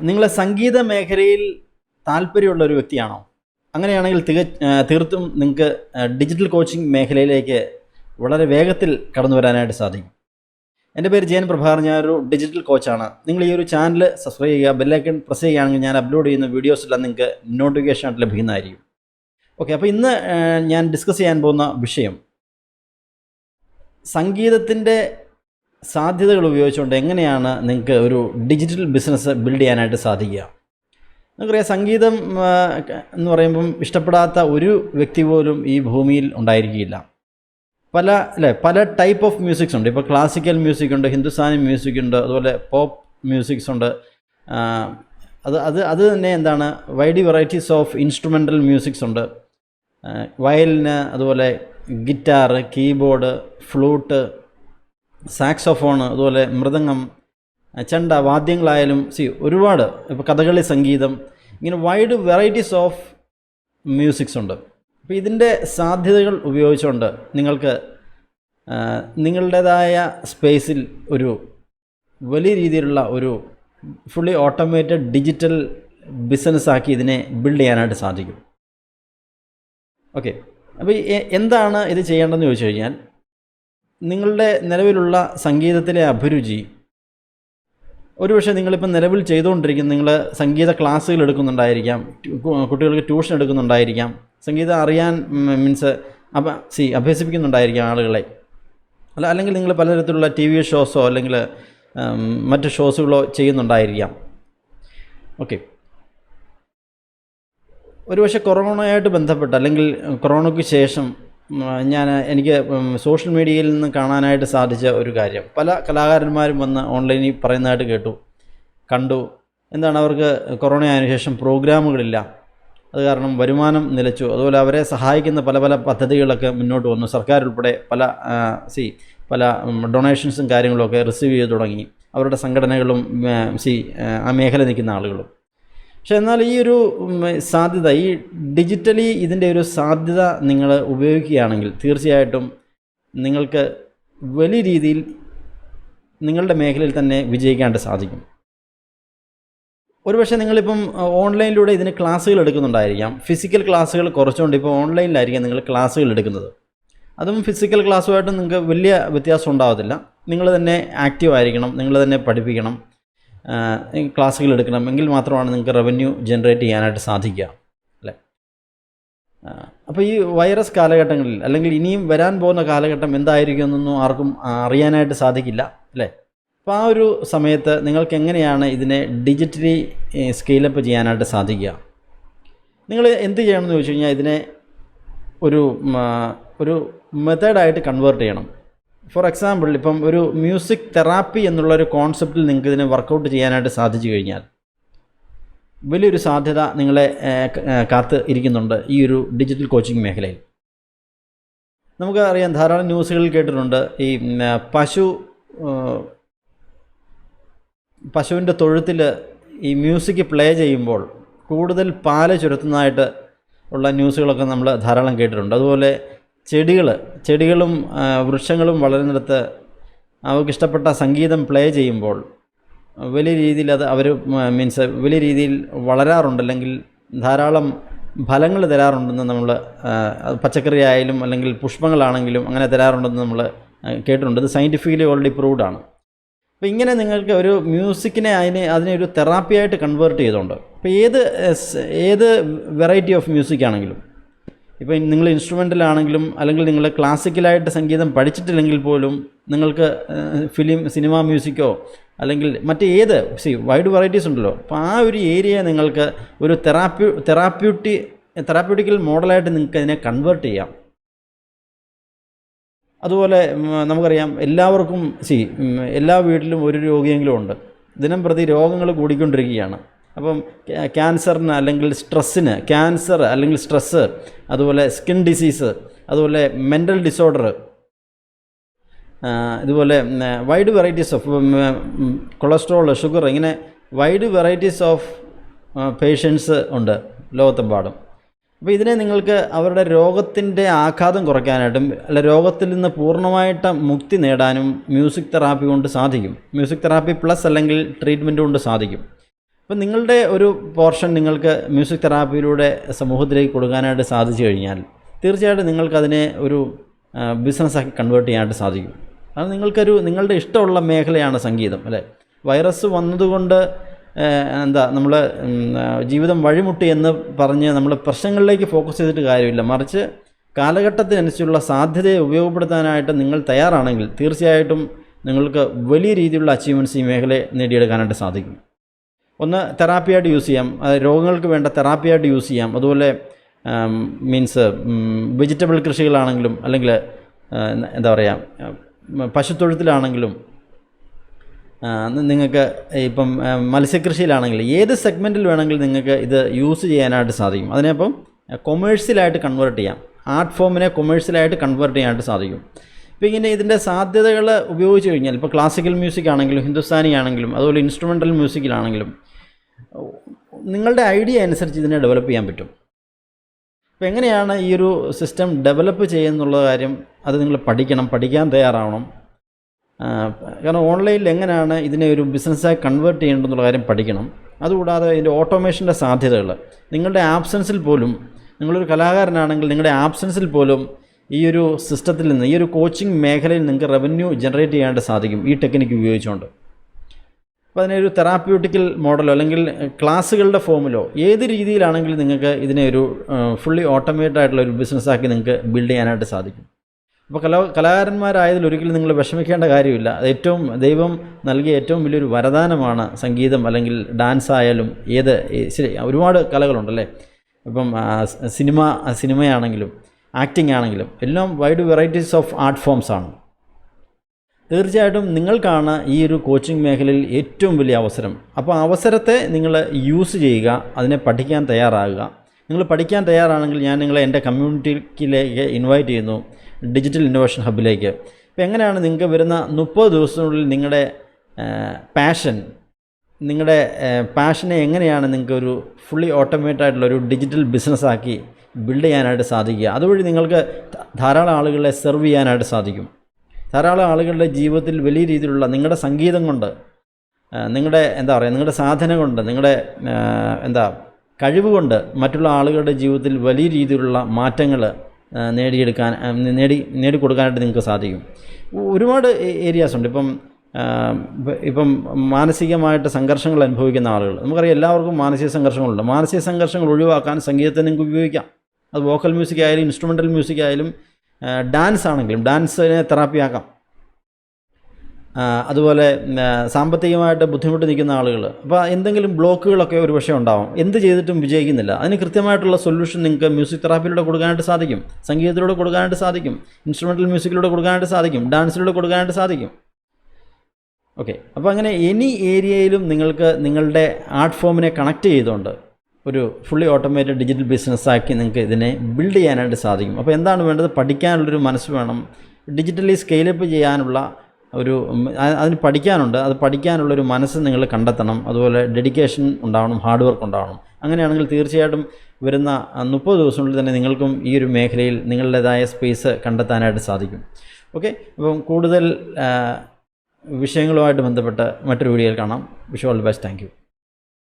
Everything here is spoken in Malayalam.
നിങ്ങൾ സംഗീത മേഖലയിൽ താല്പര്യമുള്ള ഒരു വ്യക്തിയാണോ? അങ്ങനെയാണെങ്കിൽ തീർത്തും നിങ്ങൾക്ക് ഡിജിറ്റൽ കോച്ചിങ് മേഖലയിലേക്ക് വളരെ വേഗത്തിൽ കടന്നു വരാനായിട്ട് സാധിക്കും. എൻ്റെ പേര് ജയൻ പ്രഭാകർ, ഞാനൊരു ഡിജിറ്റൽ കോച്ചാണ്. നിങ്ങൾ ഈ ഒരു ചാനൽ സബ്സ്ക്രൈബ് ചെയ്യുക, ബെല്ലൈക്കൺ പ്രസ് ചെയ്യുകയാണെങ്കിൽ ഞാൻ അപ്ലോഡ് ചെയ്യുന്ന വീഡിയോസെല്ലാം നിങ്ങൾക്ക് നോട്ടിഫിക്കേഷൻ ആയിട്ട് ലഭിക്കുന്നതായിരിക്കും. ഓക്കെ, അപ്പോൾ ഇന്ന് ഞാൻ ഡിസ്കസ് ചെയ്യാൻ പോകുന്ന വിഷയം സംഗീതത്തിൻ്റെ സാധ്യതകൾ ഉപയോഗിച്ചുകൊണ്ട് എങ്ങനെയാണ് നിങ്ങൾക്ക് ഒരു ഡിജിറ്റൽ ബിസിനസ് ബിൽഡ് ചെയ്യാനായിട്ട് സാധിക്കുക. നമുക്കറിയാം, സംഗീതം എന്ന് പറയുമ്പം ഇഷ്ടപ്പെടാത്ത ഒരു വ്യക്തി പോലും ഈ ഭൂമിയിൽ ഉണ്ടായിരിക്കില്ല. പല ടൈപ്പ് ഓഫ് മ്യൂസിക്സ് ഉണ്ട്. ഇപ്പോൾ ക്ലാസിക്കൽ മ്യൂസിക് ഉണ്ട്, ഹിന്ദുസ്ഥാനി മ്യൂസിക് ഉണ്ട്, അതുപോലെ പോപ്പ് മ്യൂസിക്സ് ഉണ്ട്. അത് തന്നെ എന്താണ്, wide varieties of instrumental musics ഉണ്ട്. വയലിന്, അതുപോലെ ഗിറ്റാർ, കീബോർഡ്, ഫ്ലൂട്ട്, സാക്സോഫോണ്, അതുപോലെ മൃദംഗം, ചെണ്ട, വാദ്യങ്ങളായാലും ഒരുപാട്. ഇപ്പോൾ കഥകളി സംഗീതം, ഇങ്ങനെ വൈഡ് വെറൈറ്റീസ് ഓഫ് മ്യൂസിക്സ് ഉണ്ട്. അപ്പോൾ ഇതിൻ്റെ സാധ്യതകൾ ഉപയോഗിച്ചുകൊണ്ട് നിങ്ങൾക്ക് നിങ്ങളുടേതായ സ്പേസിൽ ഒരു വലിയ രീതിയിലുള്ള ഒരു ഫുള്ളി ഓട്ടോമേറ്റഡ് ഡിജിറ്റൽ ബിസിനസ്സാക്കി ഇതിനെ ബിൽഡ് ചെയ്യാനായിട്ട് സാധിക്കും. ഓക്കെ, അപ്പോൾ എന്താണ് ഇത് ചെയ്യേണ്ടതെന്ന് ചോദിച്ചു കഴിഞ്ഞാൽ, നിങ്ങളുടെ നിലവിലുള്ള സംഗീതത്തിലെ അഭിരുചി, ഒരുപക്ഷെ നിങ്ങളിപ്പോൾ നിലവിൽ ചെയ്തുകൊണ്ടിരിക്കുന്ന, നിങ്ങൾ സംഗീത ക്ലാസ്സുകൾ എടുക്കുന്നുണ്ടായിരിക്കാം, കുട്ടികൾക്ക് ട്യൂഷൻ എടുക്കുന്നുണ്ടായിരിക്കാം, സംഗീതം അറിയാൻ അഭ്യസിപ്പിക്കുന്നുണ്ടായിരിക്കാം ആളുകളെ. അല്ലെങ്കിൽ നിങ്ങൾ പലതരത്തിലുള്ള TV ഷോസോ അല്ലെങ്കിൽ മറ്റ് ഷോസുകളോ ചെയ്യുന്നുണ്ടായിരിക്കാം. ഓക്കെ, ഒരുപക്ഷെ കൊറോണയായിട്ട് ബന്ധപ്പെട്ട് അല്ലെങ്കിൽ കൊറോണയ്ക്ക് ശേഷം എനിക്ക് സോഷ്യൽ മീഡിയയിൽ നിന്ന് കാണാനായിട്ട് സാധിച്ച ഒരു കാര്യം, പല കലാകാരന്മാരും വന്ന് ഓൺലൈനിൽ പറയുന്നതായിട്ട് കണ്ടു. എന്താണ്, അവർക്ക് കൊറോണ ആയതിനു ശേഷം പ്രോഗ്രാമുകളില്ല, അത് കാരണം വരുമാനം നിലച്ചു. അതുപോലെ അവരെ സഹായിക്കുന്ന പല പദ്ധതികളൊക്കെ മുന്നോട്ട് വന്നു. സർക്കാർ ഉൾപ്പെടെ പല ഡൊണേഷൻസും കാര്യങ്ങളൊക്കെ റിസീവ് ചെയ്ത് തുടങ്ങി, അവരുടെ സംഘടനകളും ആ മേഖല നിൽക്കുന്ന ആളുകളും. പക്ഷെ എന്നാൽ ഈ ഒരു സാധ്യത, ഈ ഡിജിറ്റലി ഇതിൻ്റെ ഒരു സാധ്യത നിങ്ങൾ ഉപയോഗിക്കുകയാണെങ്കിൽ തീർച്ചയായിട്ടും നിങ്ങൾക്ക് വലിയ രീതിയിൽ നിങ്ങളുടെ മേഖലയിൽ തന്നെ വിജയിക്കാനായിട്ട് സാധിക്കും. ഒരുപക്ഷെ നിങ്ങളിപ്പം ഓൺലൈനിലൂടെ ഇതിന് ക്ലാസ്സുകൾ എടുക്കുന്നുണ്ടായിരിക്കാം. ഫിസിക്കൽ ക്ലാസ്സുകൾ കുറച്ചുകൊണ്ട് ഇപ്പോൾ ഓൺലൈനിലായിരിക്കാം നിങ്ങൾ ക്ലാസ്സുകൾ എടുക്കുന്നത്. അതും ഫിസിക്കൽ ക്ലാസ്സുമായിട്ട് നിങ്ങൾക്ക് വലിയ വ്യത്യാസം ഉണ്ടാകത്തില്ല. നിങ്ങൾ തന്നെ ആക്റ്റീവ് ആയിരിക്കണം, നിങ്ങൾ തന്നെ പഠിപ്പിക്കണം, ക്ലാസ്സുകൾ എടുക്കണം. എങ്കിൽ മാത്രമാണ് നിങ്ങൾക്ക് റവന്യൂ ജനറേറ്റ് ചെയ്യാനായിട്ട് സാധിക്കുക, അല്ലേ? അപ്പോൾ ഈ വൈറസ് കാലഘട്ടങ്ങളിൽ അല്ലെങ്കിൽ ഇനിയും വരാൻ പോകുന്ന കാലഘട്ടം എന്തായിരിക്കും എന്നൊന്നും ആർക്കും അറിയാനായിട്ട് സാധിക്കില്ല, അല്ലേ? അപ്പോൾ ആ ഒരു സമയത്ത് നിങ്ങൾക്ക് എങ്ങനെയാണ് ഇതിനെ ഡിജിറ്റലി സ്കെയിലപ്പ് ചെയ്യാനായിട്ട് സാധിക്കുക? നിങ്ങൾ എന്ത് ചെയ്യണമെന്ന് ചോദിച്ചു കഴിഞ്ഞാൽ, ഇതിനെ ഒരു മെത്തേഡായിട്ട് കൺവേർട്ട് ചെയ്യണം. ഫോർ എക്സാമ്പിൾ, ഇപ്പം ഒരു മ്യൂസിക് തെറാപ്പി എന്നുള്ളൊരു കോൺസെപ്റ്റിൽ നിങ്ങൾക്ക് ഇതിനെ വർക്കൗട്ട് ചെയ്യാനായിട്ട് സാധിച്ചു കഴിഞ്ഞാൽ വലിയൊരു സാധ്യത നിങ്ങളെ കാത്ത് ഇരിക്കുന്നുണ്ട് ഈ ഒരു ഡിജിറ്റൽ കോച്ചിങ് മേഖലയിൽ. നമുക്ക് അറിയാം, ധാരാളം ന്യൂസുകളിൽ കേട്ടിട്ടുണ്ട്, ഈ പശുവിൻ്റെ തൊഴുത്തിൽ ഈ മ്യൂസിക് പ്ലേ ചെയ്യുമ്പോൾ കൂടുതൽ പാല് ചുരത്തുന്നതായിട്ട് ഉള്ള ന്യൂസുകളൊക്കെ നമ്മൾ ധാരാളം കേട്ടിട്ടുണ്ട്. അതുപോലെ ചെടികളും വൃക്ഷങ്ങളും വളരുന്നിടത്ത് അവർക്കിഷ്ടപ്പെട്ട സംഗീതം പ്ലേ ചെയ്യുമ്പോൾ വലിയ രീതിയിൽ വലിയ രീതിയിൽ വളരാറുണ്ട്, അല്ലെങ്കിൽ ധാരാളം ഫലങ്ങൾ തരാറുണ്ടെന്ന് നമ്മൾ, പച്ചക്കറി ആയാലും അല്ലെങ്കിൽ പുഷ്പങ്ങളാണെങ്കിലും അങ്ങനെ തരാറുണ്ടെന്ന് നമ്മൾ കേട്ടിട്ടുണ്ട്. ഇത് സയൻറ്റിഫിക്കലി ഓൾറെഡി പ്രൂവ്ഡ് ആണ്. അപ്പോൾ ഇങ്ങനെ നിങ്ങൾക്ക് ഒരു മ്യൂസിക്കിനെ അതിനെ ഒരു തെറാപ്പിയായിട്ട് കൺവേർട്ട് ചെയ്തുകൊണ്ട്, ഇപ്പോൾ ഏത് വെറൈറ്റി ഓഫ് മ്യൂസിക് ആണെങ്കിലും, ഇപ്പോൾ നിങ്ങൾ ഇൻസ്ട്രുമെൻ്റലാണെങ്കിലും അല്ലെങ്കിൽ നിങ്ങൾ ക്ലാസിക്കലായിട്ട് സംഗീതം പഠിച്ചിട്ടില്ലെങ്കിൽ പോലും നിങ്ങൾക്ക് സിനിമ മ്യൂസിക്കോ അല്ലെങ്കിൽ മറ്റ് വൈഡ് വെറൈറ്റീസ് ഉണ്ടല്ലോ. അപ്പോൾ ആ ഒരു ഏരിയ നിങ്ങൾക്ക് ഒരു തെറാപ്യൂട്ടിക്കൽ മോഡലായിട്ട് നിങ്ങൾക്ക് അതിനെ കൺവേർട്ട് ചെയ്യാം. അതുപോലെ നമുക്കറിയാം, എല്ലാവർക്കും എല്ലാ വീട്ടിലും ഒരു രോഗിയെങ്കിലും ഉണ്ട്. ദിനം പ്രതി രോഗങ്ങൾ കൂടിക്കൊണ്ടിരിക്കുകയാണ്. അപ്പം ക്യാൻസറിന് അല്ലെങ്കിൽ ക്യാൻസർ അല്ലെങ്കിൽ സ്ട്രെസ്സ്, അതുപോലെ സ്കിൻ ഡിസീസ്, അതുപോലെ മെൻ്റൽ ഡിസോർഡർ, ഇതുപോലെ wide varieties of cholesterol, sugar, ഇങ്ങനെ വൈഡ് വെറൈറ്റീസ് ഓഫ് പേഷ്യൻസ് ഉണ്ട് ലോകത്തെമ്പാടും. അപ്പോൾ ഇതിനെ നിങ്ങൾക്ക് അവരുടെ രോഗത്തിൻ്റെ ആഘാതം കുറയ്ക്കാനായിട്ടും അല്ല രോഗത്തിൽ നിന്ന് പൂർണ്ണമായിട്ട് മുക്തി നേടാനും മ്യൂസിക് തെറാപ്പി കൊണ്ട് സാധിക്കും. മ്യൂസിക് തെറാപ്പി പ്ലസ് അല്ലെങ്കിൽ ട്രീറ്റ്മെൻറ്റ് കൊണ്ട് സാധിക്കും. അപ്പം നിങ്ങളുടെ ഒരു പോർഷൻ നിങ്ങൾക്ക് മ്യൂസിക് തെറാപ്പിയിലൂടെ സമൂഹത്തിലേക്ക് കൊടുക്കാനായിട്ട് സാധിച്ചു കഴിഞ്ഞാൽ തീർച്ചയായിട്ടും നിങ്ങൾക്കതിനെ ഒരു ബിസിനസ്സാക്കി കൺവേർട്ട് ചെയ്യാനായിട്ട് സാധിക്കും. അത് നിങ്ങളുടെ ഇഷ്ടമുള്ള മേഖലയാണ് സംഗീതം, അല്ലേ? വൈറസ് വന്നതുകൊണ്ട് നമ്മൾ ജീവിതം വഴിമുട്ടി എന്ന് പറഞ്ഞ് നമ്മൾ പ്രശ്നങ്ങളിലേക്ക് ഫോക്കസ് ചെയ്തിട്ട് കാര്യമില്ല. മറിച്ച് കാലഘട്ടത്തിനനുസരിച്ചുള്ള സാധ്യതയെ ഉപയോഗപ്പെടുത്താനായിട്ട് നിങ്ങൾ തയ്യാറാണെങ്കിൽ തീർച്ചയായിട്ടും നിങ്ങൾക്ക് വലിയ രീതിയിലുള്ള അച്ചീവ്മെൻറ്റ്സ് ഈ മേഖലയെ നേടിയെടുക്കാനായിട്ട് സാധിക്കും. ഒന്ന്, തെറാപ്പിയായിട്ട് യൂസ് ചെയ്യാം, രോഗങ്ങൾക്ക് വേണ്ട തെറാപ്പിയായിട്ട് യൂസ് ചെയ്യാം. അതുപോലെ വെജിറ്റബിൾ കൃഷികളാണെങ്കിലും അല്ലെങ്കിൽ എന്താ പറയുക പശുത്തൊഴുത്തിലാണെങ്കിലും നിങ്ങൾക്ക് ഇപ്പം മത്സ്യകൃഷിയിലാണെങ്കിൽ ഏത് സെഗ്മെൻറ്റിൽ വേണമെങ്കിലും നിങ്ങൾക്ക് ഇത് യൂസ് ചെയ്യാനായിട്ട് സാധിക്കും. അതിനെപ്പം കൊമേഴ്സ്യലായിട്ട് കൺവേർട്ട് ചെയ്യാം, ആർട്ട് ഫോമിനെ കൊമേഴ്സ്യലായിട്ട് കൺവേർട്ട് ചെയ്യാനായിട്ട് സാധിക്കും. ഇപ്പോൾ ഇങ്ങനെ ഇതിൻ്റെ സാധ്യതകൾ ഉപയോഗിച്ച് കഴിഞ്ഞാൽ ഇപ്പോൾ ക്ലാസിക്കൽ മ്യൂസിക് ആണെങ്കിലും ഹിന്ദുസ്ഥാനി ആണെങ്കിലും അതുപോലെ ഇൻസ്ട്രുമെൻ്റൽ മ്യൂസിക്കിലാണെങ്കിലും നിങ്ങളുടെ ഐഡിയ അനുസരിച്ച് ഇതിനെ ഡെവലപ്പ് ചെയ്യാൻ പറ്റും. അപ്പോൾ എങ്ങനെയാണ് ഈ ഒരു സിസ്റ്റം ഡെവലപ്പ് ചെയ്യുന്നുള്ള കാര്യം അത് നിങ്ങൾ പഠിക്കാൻ തയ്യാറാവണം. കാരണം ഓൺലൈനിൽ എങ്ങനെയാണ് ഇതിനെ ഒരു ബിസിനസ്സായി കൺവേർട്ട് ചെയ്യേണ്ടതെന്നുള്ള കാര്യം പഠിക്കണം. അതുകൂടാതെ ഇതിൻ്റെ ഓട്ടോമേഷൻ്റെ സാധ്യതകൾ നിങ്ങളുടെ ആബ്സൻസിൽ പോലും, നിങ്ങളൊരു കലാകാരനാണെങ്കിൽ നിങ്ങളുടെ ആബ്സൻസിൽ പോലും ഈ ഒരു സിസ്റ്റത്തിൽ നിന്ന്, ഈ ഒരു കോച്ചിങ് മേഖലയിൽ നിങ്ങൾക്ക് റവന്യൂ ജനറേറ്റ് ചെയ്യാനായിട്ട് സാധിക്കും ഈ ടെക്നിക്ക് ഉപയോഗിച്ചുകൊണ്ട്. അപ്പോൾ അതിനൊരു തെറാപ്യൂട്ടിക്കൽ മോഡലോ അല്ലെങ്കിൽ ക്ലാസ്സുകളുടെ ഫോമിലോ ഏത് രീതിയിലാണെങ്കിലും നിങ്ങൾക്ക് ഇതിനെ ഒരു ഫുള്ളി ഓട്ടോമേറ്റഡ് ആയിട്ടുള്ള ഒരു ബിസിനസ്സാക്കി നിങ്ങൾക്ക് ബിൽഡ് ചെയ്യാനായിട്ട് സാധിക്കും. അപ്പോൾ കലാകാരന്മാരായതിൽ ഒരിക്കലും നിങ്ങൾ വിഷമിക്കേണ്ട കാര്യമില്ല. ദൈവം നൽകിയ ഏറ്റവും വലിയൊരു വരദാനമാണ് സംഗീതം അല്ലെങ്കിൽ ഡാൻസ് ആയാലും ശരി ഒരുപാട് കലകളുണ്ടല്ലേ. ഇപ്പം സിനിമയാണെങ്കിലും ആക്ടിംഗ് ആണെങ്കിലും എല്ലാം wide varieties of art forms ആണ്. തീർച്ചയായിട്ടും നിങ്ങൾക്കാണ് ഈ ഒരു കോച്ചിങ് മേഖലയിൽ ഏറ്റവും വലിയ അവസരം. അപ്പോൾ അവസരത്തെ നിങ്ങൾ യൂസ് ചെയ്യുക, അതിനെ പഠിക്കാൻ തയ്യാറാകുക. നിങ്ങൾ പഠിക്കാൻ തയ്യാറാണെങ്കിൽ ഞാൻ നിങ്ങളെ എൻ്റെ കമ്മ്യൂണിറ്റിയിലേക്ക് ഇൻവൈറ്റ് ചെയ്യുന്നു, ഡിജിറ്റൽ ഇന്നോവേഷൻ ഹബിലേക്ക്. അപ്പോൾ എങ്ങനെയാണ് നിങ്ങൾക്ക് വരുന്ന 30 ദിവസത്തിനുള്ളിൽ നിങ്ങളുടെ പാഷനെ എങ്ങനെയാണ് നിങ്ങൾക്കൊരു ഫുള്ളി ഓട്ടോമേറ്റഡ് ആയിട്ടുള്ളൊരു ഡിജിറ്റൽ ബിസിനസ്സാക്കി ബിൽഡ് ചെയ്യാനായിട്ട് സാധിക്കുക. അതുവഴി നിങ്ങൾക്ക് ധാരാളം ആളുകളെ സെർവ് ചെയ്യാനായിട്ട് സാധിക്കും. ധാരാളം ആളുകളുടെ ജീവിതത്തിൽ വലിയ രീതിയിലുള്ള നിങ്ങളുടെ സംഗീതം കൊണ്ട്, നിങ്ങളുടെ സാധന കൊണ്ട്, നിങ്ങളുടെ കഴിവ് കൊണ്ട് മറ്റുള്ള ആളുകളുടെ ജീവിതത്തിൽ വലിയ രീതിയിലുള്ള മാറ്റങ്ങൾ നേടിക്കൊടുക്കാനായിട്ട് നിങ്ങൾക്ക് സാധിക്കും. ഒരുപാട് ഏരിയാസ് ഉണ്ട്. ഇപ്പം മാനസികമായിട്ട് സംഘർഷങ്ങൾ അനുഭവിക്കുന്ന ആളുകൾ, നമുക്കറിയാം എല്ലാവർക്കും മാനസിക സംഘർഷങ്ങളുണ്ട്. മാനസിക സംഘർഷങ്ങൾ ഒഴിവാക്കാൻ സംഗീതത്തെ നിങ്ങൾക്ക് ഉപയോഗിക്കാം. അത് വോക്കൽ മ്യൂസിക് ആയാലും ഇൻസ്ട്രുമെൻ്റൽ മ്യൂസിക് ആയാലും ഡാൻസ് ആണെങ്കിലും ഡാൻസിനെ തെറാപ്പിയാക്കാം. അതുപോലെ സാമ്പത്തികമായിട്ട് ബുദ്ധിമുട്ട് നിൽക്കുന്ന ആളുകൾ, അപ്പോൾ എന്തെങ്കിലും ബ്ലോക്കുകളൊക്കെ ഒരു പക്ഷേ ഉണ്ടാവും, എന്ത് ചെയ്തിട്ടും വിജയിക്കുന്നില്ല. അതിന് കൃത്യമായിട്ടുള്ള സൊല്യൂഷൻ നിങ്ങൾക്ക് മ്യൂസിക് തെറാപ്പിയിലൂടെ കൊടുക്കാനായിട്ട് സാധിക്കും, സംഗീതത്തിലൂടെ കൊടുക്കാനായിട്ട് സാധിക്കും, ഇൻസ്ട്രുമെൻ്റൽ മ്യൂസിക്കിലൂടെ കൊടുക്കാനായിട്ട് സാധിക്കും, ഡാൻസിലൂടെ കൊടുക്കാനായിട്ട് സാധിക്കും. ഓക്കെ, അപ്പോൾ അങ്ങനെ എനി ഏരിയയിലും നിങ്ങൾക്ക് നിങ്ങളുടെ ആർട്ട് ഫോമിനെ കണക്ട് ചെയ്തുകൊണ്ട് ഒരു ഫുള്ളി ഓട്ടോമേറ്റഡ് ഡിജിറ്റൽ ബിസിനസ്സാക്കി നിങ്ങൾക്ക് ഇതിനെ ബിൽഡ് ചെയ്യാനായിട്ട് സാധിക്കും. അപ്പോൾ എന്താണ് വേണ്ടത്? പഠിക്കാനുള്ളൊരു മനസ്സ് വേണം. ഡിജിറ്റലി സ്കെയിലപ്പ് ചെയ്യാനുള്ള അതിന് പഠിക്കാനുണ്ട്. അത് പഠിക്കാനുള്ളൊരു മനസ്സ് നിങ്ങൾ കണ്ടെത്തണം. അതുപോലെ ഡെഡിക്കേഷൻ ഉണ്ടാവണം, ഹാർഡ് വർക്ക് ഉണ്ടാവണം. അങ്ങനെയാണെങ്കിൽ തീർച്ചയായിട്ടും വരുന്ന 30 ദിവസത്തിനുള്ളിൽ തന്നെ നിങ്ങൾക്കും ഈ ഒരു മേഖലയിൽ നിങ്ങളുടേതായ സ്പേസ് കണ്ടെത്താനായിട്ട് സാധിക്കും. ഓക്കെ, അപ്പം കൂടുതൽ വിഷയങ്ങളുമായിട്ട് ബന്ധപ്പെട്ട് മറ്റൊരു വീഡിയോയിൽ കാണാം. Wish all the best. Thank you.